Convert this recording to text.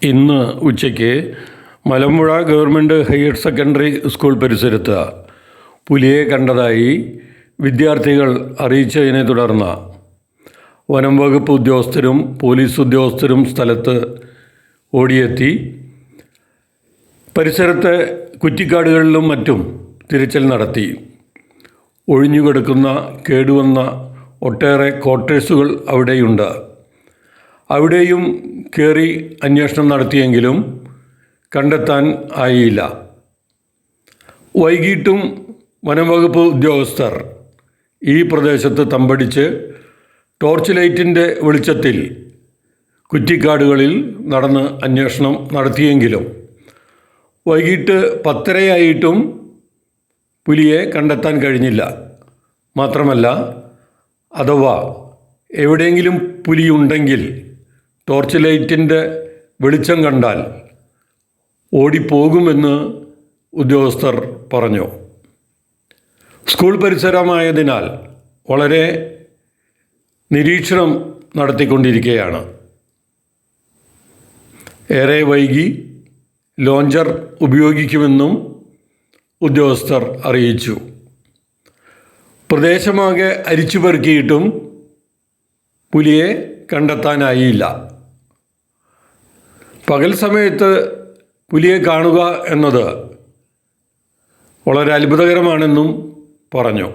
ഇന്ന് ഉച്ചയ്ക്ക് Malampuzha government higher secondary school പരിസരത്ത് പുലിയെ കണ്ടതായി വിദ്യാർത്ഥികൾ അറിയിച്ചതിനെ തുടർന്ന് വനം വകുപ്പ് ഉദ്യോഗസ്ഥരും പോലീസ് ഉദ്യോഗസ്ഥരും സ്ഥലത്ത് ഓടിയെത്തി പരിസരത്തെ കുറ്റിക്കാടുകളിലും മറ്റും തിരച്ചിൽ നടത്തി. ഒഴിഞ്ഞുകിടക്കുന്ന കേടുവന്ന ഒട്ടേറെ ക്വാർട്ടേഴ്സുകൾ അവിടെയുണ്ട്. അവിടെയും കയറി അന്വേഷണം നടത്തിയെങ്കിലും കണ്ടെത്താൻ ആയില്ല. വൈകിട്ടും വനംവകുപ്പ് ഉദ്യോഗസ്ഥർ ഈ പ്രദേശത്ത് തമ്പടിച്ച് ടോർച്ച് ലൈറ്റിൻ്റെ വെളിച്ചത്തിൽ കുറ്റിക്കാടുകളിൽ നടന്ന് അന്വേഷണം നടത്തിയെങ്കിലും വൈകിട്ട് 10:30 പുലിയെ കണ്ടെത്താൻ കഴിഞ്ഞില്ല. മാത്രമല്ല, അഥവാ എവിടെയെങ്കിലും പുലിയുണ്ടെങ്കിൽ ടോർച്ച് ലൈറ്റിൻ്റെ വെളിച്ചം കണ്ടാൽ ഓടിപ്പോകുമെന്ന് ഉദ്യോഗസ്ഥർ പറഞ്ഞു. സ്കൂൾ പരിസരമായതിനാൽ വളരെ നിരീക്ഷണം നടത്തിക്കൊണ്ടിരിക്കുകയാണ്. ഏറെ വൈകി ലോഞ്ചർ ഉപയോഗിക്കുമെന്നും ഉദ്യോഗസ്ഥർ അറിയിച്ചു. പ്രദേശമാകെ അരിച്ചുപെറുക്കിയിട്ടും പുലിയെ കണ്ടെത്താനായില്ല. പകൽ സമയത്ത് പുലിയെ കാണുക എന്നത് വളരെ അത്ഭുതകരമാണെന്നും പറഞ്ഞു.